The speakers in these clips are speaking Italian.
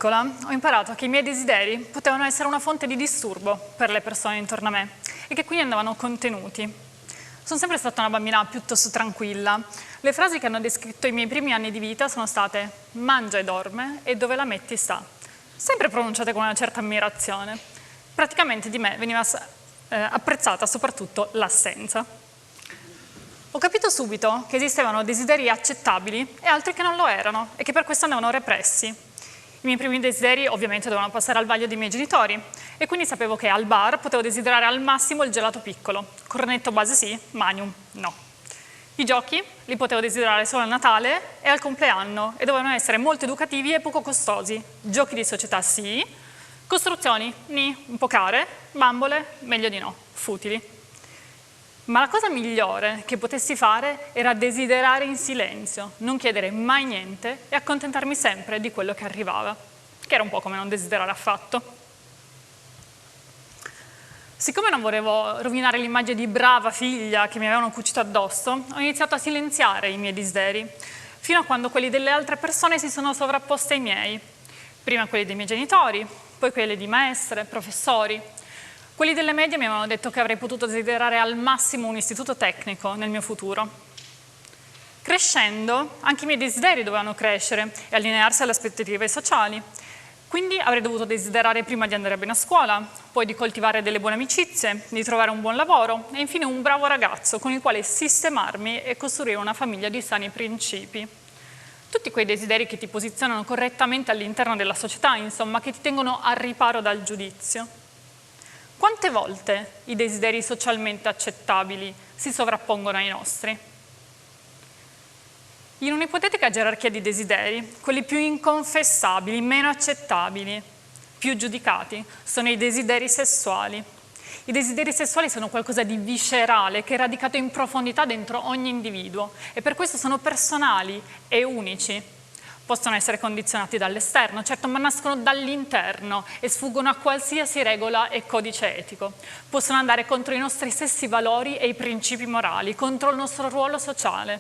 piccola ho imparato che i miei desideri potevano essere una fonte di disturbo per le persone intorno a me e che quindi andavano contenuti. Sono sempre stata una bambina piuttosto tranquilla. Le frasi che hanno descritto i miei primi anni di vita sono state mangia e dorme e dove la metti sta, sempre pronunciate con una certa ammirazione. Praticamente di me veniva apprezzata soprattutto l'assenza. Ho capito subito che esistevano desideri accettabili e altri che non lo erano e che per questo andavano repressi. I miei primi desideri ovviamente dovevano passare al vaglio dei miei genitori e quindi sapevo che al bar potevo desiderare al massimo il gelato piccolo, cornetto base sì, Magnum no. I giochi li potevo desiderare solo a Natale e al compleanno e dovevano essere molto educativi e poco costosi. Giochi di società sì, costruzioni nì, un po' care, bambole meglio di no, futili. Ma la cosa migliore che potessi fare era desiderare in silenzio, non chiedere mai niente e accontentarmi sempre di quello che arrivava, che era un po' come non desiderare affatto. Siccome non volevo rovinare l'immagine di brava figlia che mi avevano cucito addosso, ho iniziato a silenziare i miei desideri, fino a quando quelli delle altre persone si sono sovrapposti ai miei. Prima quelli dei miei genitori, poi quelli di maestre, professori. Quelli delle medie mi avevano detto che avrei potuto desiderare al massimo un istituto tecnico nel mio futuro. Crescendo, anche i miei desideri dovevano crescere e allinearsi alle aspettative sociali. Quindi avrei dovuto desiderare prima di andare bene a scuola, poi di coltivare delle buone amicizie, di trovare un buon lavoro e infine un bravo ragazzo con il quale sistemarmi e costruire una famiglia di sani principi. Tutti quei desideri che ti posizionano correttamente all'interno della società, insomma, che ti tengono al riparo dal giudizio. Quante volte i desideri socialmente accettabili si sovrappongono ai nostri? In un'ipotetica gerarchia di desideri, quelli più inconfessabili, meno accettabili, più giudicati, sono i desideri sessuali. I desideri sessuali sono qualcosa di viscerale che è radicato in profondità dentro ogni individuo e per questo sono personali e unici. Possono essere condizionati dall'esterno, certo, ma nascono dall'interno e sfuggono a qualsiasi regola e codice etico. Possono andare contro i nostri stessi valori e i principi morali, contro il nostro ruolo sociale.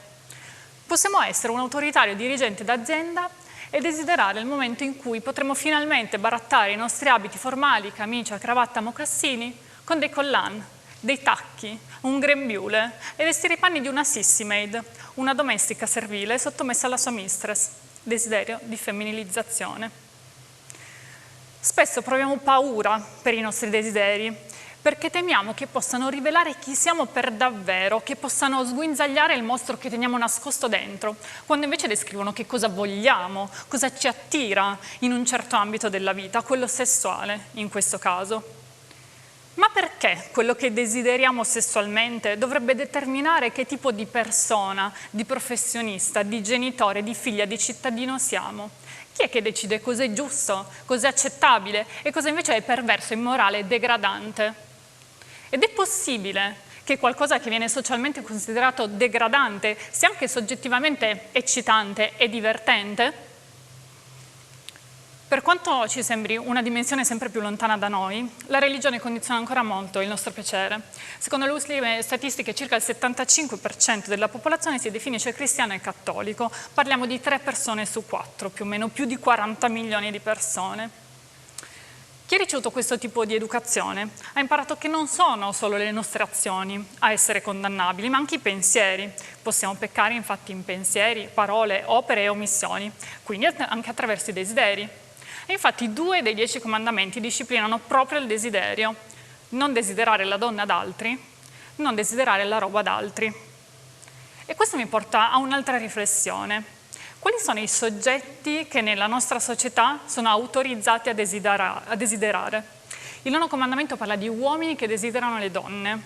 Possiamo essere un autoritario dirigente d'azienda e desiderare il momento in cui potremo finalmente barattare i nostri abiti formali, camicia, cravatta, mocassini, con dei collan, dei tacchi, un grembiule e vestire i panni di una sissy maid, una domestica servile sottomessa alla sua mistress. Desiderio di femminilizzazione. Spesso proviamo paura per i nostri desideri, perché temiamo che possano rivelare chi siamo per davvero, che possano sguinzagliare il mostro che teniamo nascosto dentro, quando invece descrivono che cosa vogliamo, cosa ci attira in un certo ambito della vita, quello sessuale in questo caso. Ma perché quello che desideriamo sessualmente dovrebbe determinare che tipo di persona, di professionista, di genitore, di figlia, di cittadino siamo? Chi è che decide cosa è giusto, cosa è accettabile e cosa invece è perverso, immorale e degradante? Ed è possibile che qualcosa che viene socialmente considerato degradante sia anche soggettivamente eccitante e divertente? Per quanto ci sembri una dimensione sempre più lontana da noi, la religione condiziona ancora molto il nostro piacere. Secondo le ultime statistiche, circa il 75% della popolazione si definisce cristiano e cattolico. Parliamo di 3 persone su 4, più o meno più di 40 milioni di persone. Chi ha ricevuto questo tipo di educazione ha imparato che non sono solo le nostre azioni a essere condannabili, ma anche i pensieri. Possiamo peccare infatti in pensieri, parole, opere e omissioni, quindi anche attraverso i desideri. E infatti 2 dei 10 comandamenti disciplinano proprio il desiderio. Non desiderare la donna ad altri, non desiderare la roba ad altri. E questo mi porta a un'altra riflessione. Quali sono i soggetti che nella nostra società sono autorizzati a desiderare? Il 9° comandamento parla di uomini che desiderano le donne.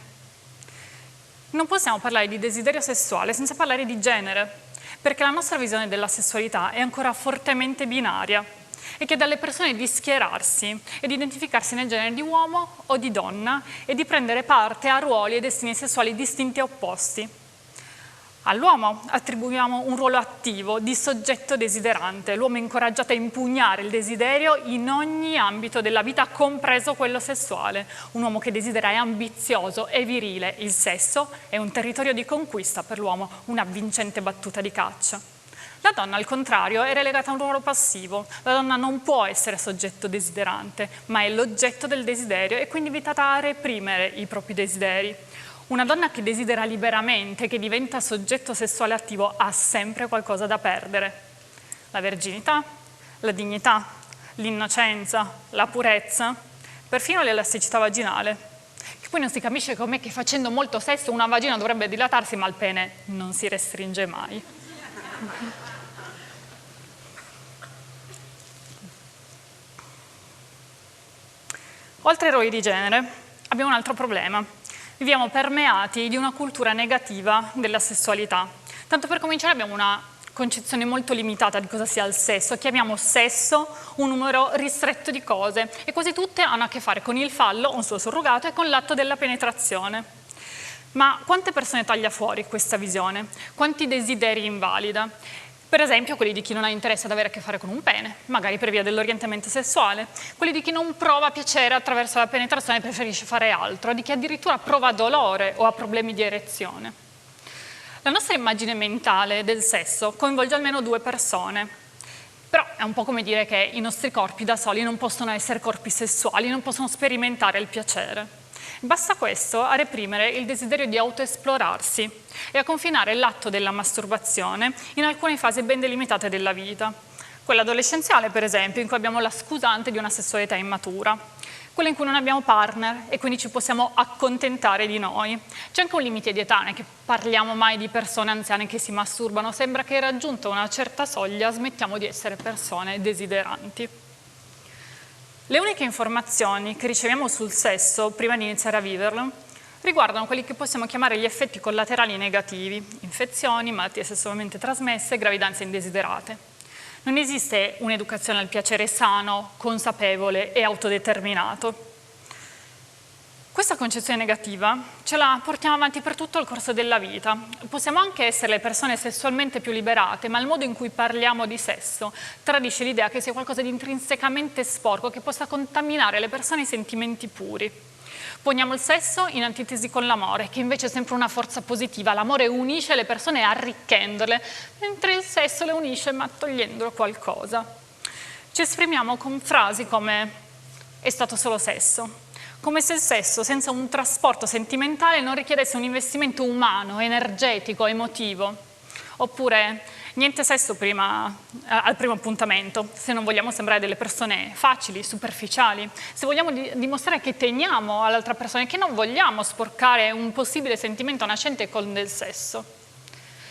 Non possiamo parlare di desiderio sessuale senza parlare di genere, perché la nostra visione della sessualità è ancora fortemente binaria e chiede alle persone di schierarsi e di identificarsi nel genere di uomo o di donna e di prendere parte a ruoli e destini sessuali distinti e opposti. All'uomo attribuiamo un ruolo attivo di soggetto desiderante, l'uomo è incoraggiato a impugnare il desiderio in ogni ambito della vita, compreso quello sessuale. Un uomo che desidera è ambizioso, è virile, il sesso è un territorio di conquista per l'uomo, una vincente battuta di caccia. La donna, al contrario, è relegata a un ruolo passivo. La donna non può essere soggetto desiderante, ma è l'oggetto del desiderio e quindi invitata a reprimere i propri desideri. Una donna che desidera liberamente, che diventa soggetto sessuale attivo, ha sempre qualcosa da perdere. La verginità, la dignità, l'innocenza, la purezza, perfino l'elasticità vaginale. Che poi non si capisce com'è che facendo molto sesso una vagina dovrebbe dilatarsi, ma il pene non si restringe mai. Oltre ai ruoli di genere, abbiamo un altro problema. Viviamo permeati di una cultura negativa della sessualità. Tanto per cominciare abbiamo una concezione molto limitata di cosa sia il sesso. Chiamiamo sesso un numero ristretto di cose e quasi tutte hanno a che fare con il fallo, un suo surrogato, e con l'atto della penetrazione. Ma quante persone taglia fuori questa visione? Quanti desideri invalida? Per esempio quelli di chi non ha interesse ad avere a che fare con un pene, magari per via dell'orientamento sessuale, quelli di chi non prova piacere attraverso la penetrazione e preferisce fare altro, di chi addirittura prova dolore o ha problemi di erezione. La nostra immagine mentale del sesso coinvolge almeno 2 persone, però è un po' come dire che i nostri corpi da soli non possono essere corpi sessuali, non possono sperimentare il piacere. Basta questo a reprimere il desiderio di autoesplorarsi e a confinare l'atto della masturbazione in alcune fasi ben delimitate della vita. Quella adolescenziale, per esempio, in cui abbiamo la scusante di una sessualità immatura. Quella in cui non abbiamo partner e quindi ci possiamo accontentare di noi. C'è anche un limite di età, non è che parliamo mai di persone anziane che si masturbano, sembra che raggiunta una certa soglia smettiamo di essere persone desideranti. Le uniche informazioni che riceviamo sul sesso prima di iniziare a viverlo riguardano quelli che possiamo chiamare gli effetti collaterali negativi, infezioni, malattie sessualmente trasmesse, gravidanze indesiderate. Non esiste un'educazione al piacere sano, consapevole e autodeterminato. Questa concezione negativa ce la portiamo avanti per tutto il corso della vita. Possiamo anche essere le persone sessualmente più liberate, ma il modo in cui parliamo di sesso tradisce l'idea che sia qualcosa di intrinsecamente sporco, che possa contaminare le persone e i sentimenti puri. Poniamo il sesso in antitesi con l'amore, che invece è sempre una forza positiva. L'amore unisce le persone arricchendole, mentre il sesso le unisce ma togliendolo qualcosa. Ci esprimiamo con frasi come «è stato solo sesso», come se il sesso senza un trasporto sentimentale non richiedesse un investimento umano, energetico, emotivo. Oppure niente sesso al primo appuntamento, se non vogliamo sembrare delle persone facili, superficiali, se vogliamo dimostrare che teniamo all'altra persona e che non vogliamo sporcare un possibile sentimento nascente con del sesso.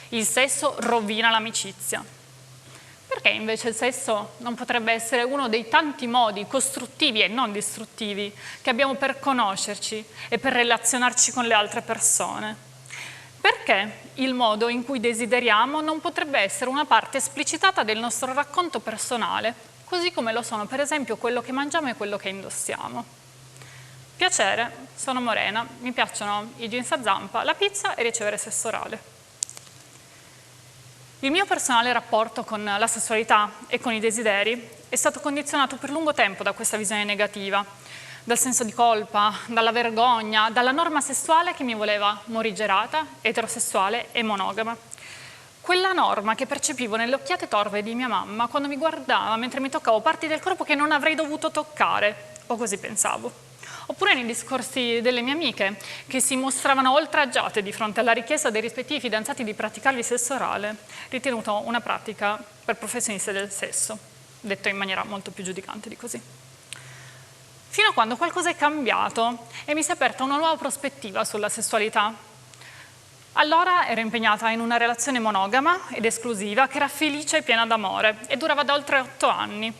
Il sesso rovina l'amicizia. Perché invece il sesso non potrebbe essere uno dei tanti modi costruttivi e non distruttivi che abbiamo per conoscerci e per relazionarci con le altre persone? Perché il modo in cui desideriamo non potrebbe essere una parte esplicitata del nostro racconto personale, così come lo sono per esempio quello che mangiamo e quello che indossiamo? Piacere, sono morena, mi piacciono i jeans a zampa, la pizza e ricevere sesso orale. Il mio personale rapporto con la sessualità e con i desideri è stato condizionato per lungo tempo da questa visione negativa, dal senso di colpa, dalla vergogna, dalla norma sessuale che mi voleva morigerata, eterosessuale e monogama. Quella norma che percepivo nelle occhiate torve di mia mamma quando mi guardava mentre mi toccavo parti del corpo che non avrei dovuto toccare, o così pensavo. Oppure nei discorsi delle mie amiche, che si mostravano oltraggiate di fronte alla richiesta dei rispettivi fidanzati di praticargli sesso orale, ritenuto una pratica per professionisti del sesso, detto in maniera molto più giudicante di così. Fino a quando qualcosa è cambiato e mi si è aperta una nuova prospettiva sulla sessualità. Allora ero impegnata in una relazione monogama ed esclusiva che era felice e piena d'amore e durava da oltre 8 anni.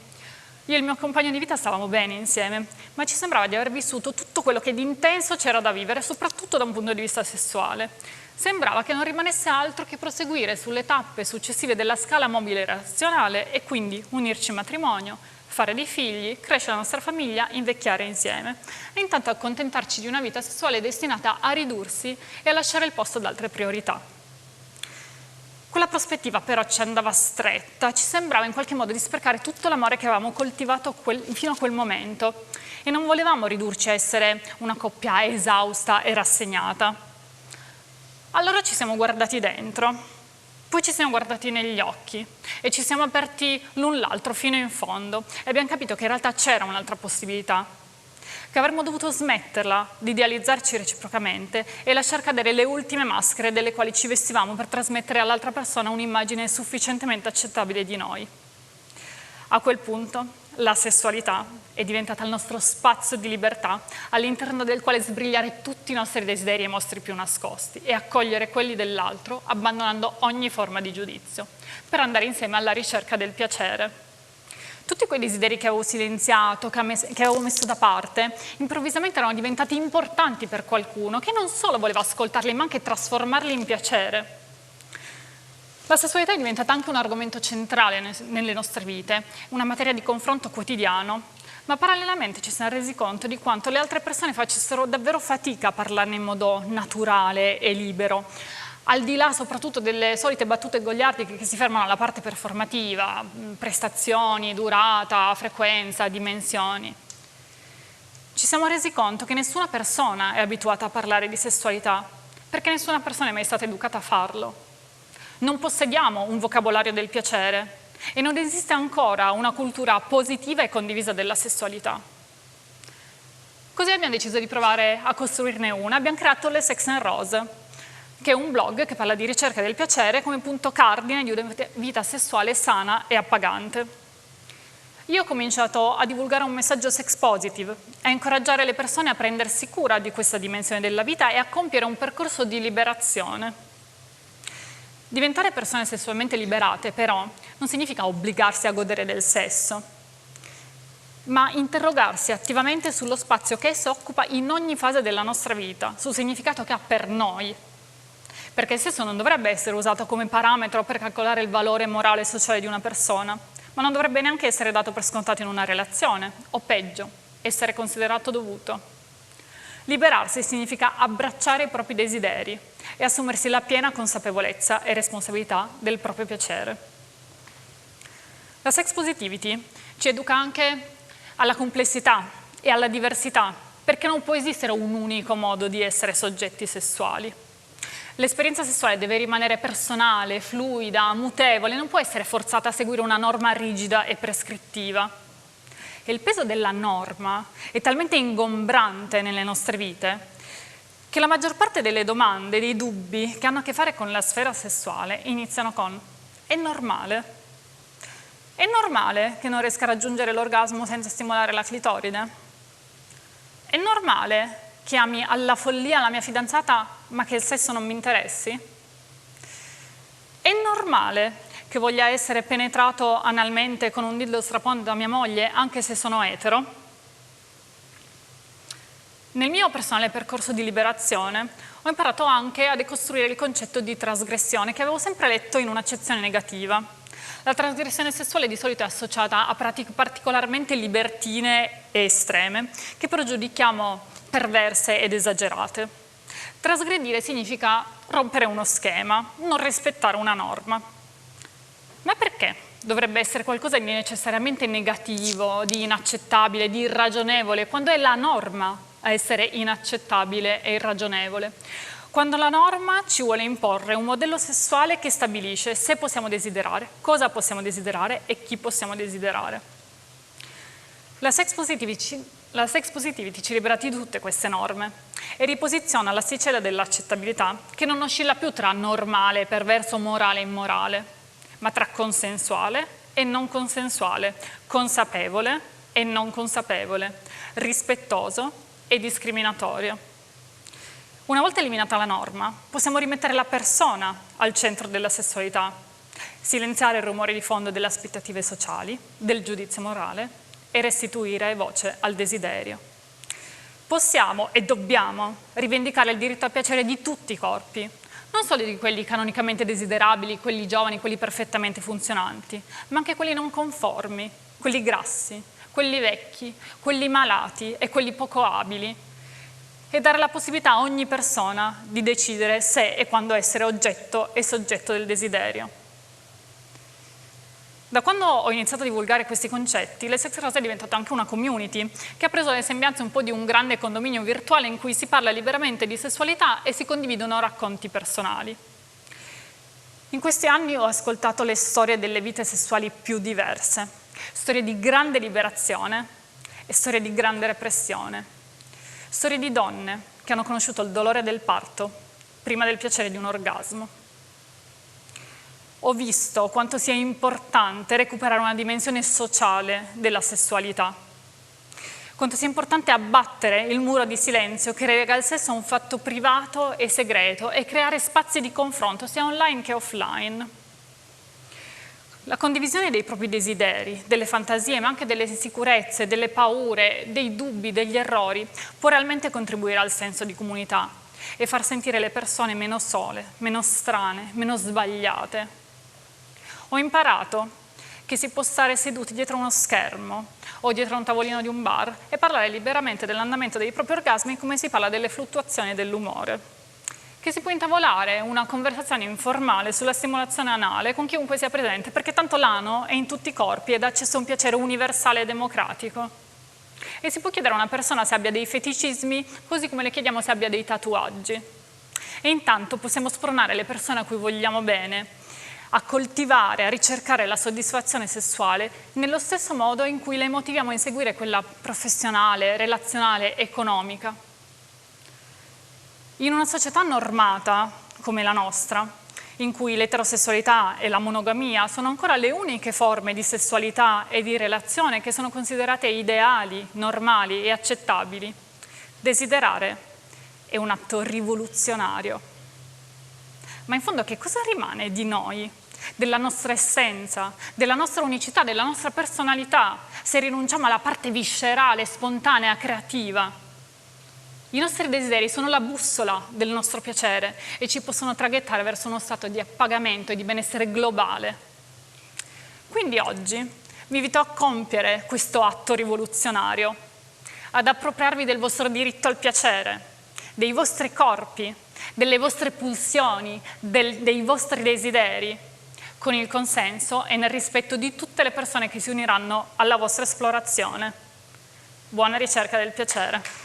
Io e il mio compagno di vita stavamo bene insieme, ma ci sembrava di aver vissuto tutto quello che di intenso c'era da vivere, soprattutto da un punto di vista sessuale. Sembrava che non rimanesse altro che proseguire sulle tappe successive della scala mobile relazionale e quindi unirci in matrimonio, fare dei figli, crescere la nostra famiglia, invecchiare insieme e intanto accontentarci di una vita sessuale destinata a ridursi e a lasciare il posto ad altre priorità. Quella prospettiva però ci andava stretta, ci sembrava in qualche modo di sprecare tutto l'amore che avevamo coltivato fino a quel momento e non volevamo ridurci a essere una coppia esausta e rassegnata. Allora ci siamo guardati dentro Poi ci siamo guardati negli occhi e ci siamo aperti l'un l'altro fino in fondo e abbiamo capito che in realtà c'era un'altra possibilità, che avremmo dovuto smetterla di idealizzarci reciprocamente e lasciar cadere le ultime maschere delle quali ci vestivamo per trasmettere all'altra persona un'immagine sufficientemente accettabile di noi. A quel punto la sessualità è diventata il nostro spazio di libertà all'interno del quale sbrigliare tutti i nostri desideri e i mostri più nascosti e accogliere quelli dell'altro abbandonando ogni forma di giudizio per andare insieme alla ricerca del piacere. Tutti quei desideri che avevo silenziato, che avevo messo da parte, improvvisamente erano diventati importanti per qualcuno che non solo voleva ascoltarli ma anche trasformarli in piacere. La sessualità è diventata anche un argomento centrale nelle nostre vite, una materia di confronto quotidiano, ma parallelamente ci siamo resi conto di quanto le altre persone facessero davvero fatica a parlarne in modo naturale e libero, al di là soprattutto delle solite battute goliardiche che si fermano alla parte performativa, prestazioni, durata, frequenza, dimensioni. Ci siamo resi conto che nessuna persona è abituata a parlare di sessualità, perché nessuna persona è mai stata educata a farlo. Non possediamo un vocabolario del piacere e non esiste ancora una cultura positiva e condivisa della sessualità. Così abbiamo deciso di provare a costruirne una. Abbiamo creato Le Sex and Rose, che è un blog che parla di ricerca del piacere come punto cardine di una vita sessuale sana e appagante. Io ho cominciato a divulgare un messaggio sex positive, a incoraggiare le persone a prendersi cura di questa dimensione della vita e a compiere un percorso di liberazione. Diventare persone sessualmente liberate, però, non significa obbligarsi a godere del sesso, ma interrogarsi attivamente sullo spazio che esso occupa in ogni fase della nostra vita, sul significato che ha per noi. Perché il sesso non dovrebbe essere usato come parametro per calcolare il valore morale e sociale di una persona, ma non dovrebbe neanche essere dato per scontato in una relazione, o peggio, essere considerato dovuto. Liberarsi significa abbracciare i propri desideri e assumersi la piena consapevolezza e responsabilità del proprio piacere. La sex positivity ci educa anche alla complessità e alla diversità, perché non può esistere un unico modo di essere soggetti sessuali. L'esperienza sessuale deve rimanere personale, fluida, mutevole, non può essere forzata a seguire una norma rigida e prescrittiva. E il peso della norma è talmente ingombrante nelle nostre vite che la maggior parte delle domande, dei dubbi che hanno a che fare con la sfera sessuale iniziano con: è normale? È normale che non riesca a raggiungere l'orgasmo senza stimolare la clitoride? È normale che ami alla follia la mia fidanzata ma che il sesso non mi interessi? È normale che voglia essere penetrato analmente con un dildo strapon da mia moglie anche se sono etero? Nel mio personale percorso di liberazione ho imparato anche a decostruire il concetto di trasgressione che avevo sempre letto in un'accezione negativa. La trasgressione sessuale di solito è associata a pratiche particolarmente libertine e estreme, che però giudichiamo perverse ed esagerate. Trasgredire significa rompere uno schema, non rispettare una norma. Ma perché dovrebbe essere qualcosa di necessariamente negativo, di inaccettabile, di irragionevole, quando è la norma a essere inaccettabile e irragionevole? Quando la norma ci vuole imporre un modello sessuale che stabilisce se possiamo desiderare, cosa possiamo desiderare e chi possiamo desiderare. La sex positivity ci libera di tutte queste norme e riposiziona l'asticella dell'accettabilità che non oscilla più tra normale, perverso, morale e immorale, ma tra consensuale e non consensuale, consapevole e non consapevole, rispettoso e discriminatorio. Una volta eliminata la norma, possiamo rimettere la persona al centro della sessualità, silenziare il rumore di fondo delle aspettative sociali, del giudizio morale e restituire voce al desiderio. Possiamo e dobbiamo rivendicare il diritto al piacere di tutti i corpi, non solo di quelli canonicamente desiderabili, quelli giovani, quelli perfettamente funzionanti, ma anche quelli non conformi, quelli grassi, quelli vecchi, quelli malati e quelli poco abili, e dare la possibilità a ogni persona di decidere se e quando essere oggetto e soggetto del desiderio. Da quando ho iniziato a divulgare questi concetti, Le Sex Rose è diventata anche una community che ha preso le sembianze un po' di un grande condominio virtuale in cui si parla liberamente di sessualità e si condividono racconti personali. In questi anni ho ascoltato le storie delle vite sessuali più diverse, storie di grande liberazione e storie di grande repressione, storie di donne che hanno conosciuto il dolore del parto prima del piacere di un orgasmo. Ho visto quanto sia importante recuperare una dimensione sociale della sessualità, quanto sia importante abbattere il muro di silenzio che relega il sesso a un fatto privato e segreto e creare spazi di confronto sia online che offline. La condivisione dei propri desideri, delle fantasie, ma anche delle insicurezze, delle paure, dei dubbi, degli errori, può realmente contribuire al senso di comunità e far sentire le persone meno sole, meno strane, meno sbagliate. Ho imparato che si può stare seduti dietro uno schermo o dietro un tavolino di un bar e parlare liberamente dell'andamento dei propri orgasmi come si parla delle fluttuazioni dell'umore. Che si può intavolare una conversazione informale sulla stimolazione anale con chiunque sia presente, perché tanto l'ano è in tutti i corpi ed ha accesso a un piacere universale e democratico. E si può chiedere a una persona se abbia dei feticismi, così come le chiediamo se abbia dei tatuaggi. E intanto possiamo spronare le persone a cui vogliamo bene a coltivare, a ricercare la soddisfazione sessuale nello stesso modo in cui le motiviamo a inseguire quella professionale, relazionale, economica. In una società normata come la nostra, in cui l'eterosessualità e la monogamia sono ancora le uniche forme di sessualità e di relazione che sono considerate ideali, normali e accettabili, desiderare è un atto rivoluzionario. Ma in fondo che cosa rimane di noi, della nostra essenza, della nostra unicità, della nostra personalità, se rinunciamo alla parte viscerale, spontanea, creativa? I nostri desideri sono la bussola del nostro piacere e ci possono traghettare verso uno stato di appagamento e di benessere globale. Quindi oggi vi invito a compiere questo atto rivoluzionario, ad appropriarvi del vostro diritto al piacere, dei vostri corpi, delle vostre pulsioni, dei vostri desideri, con il consenso e nel rispetto di tutte le persone che si uniranno alla vostra esplorazione. Buona ricerca del piacere.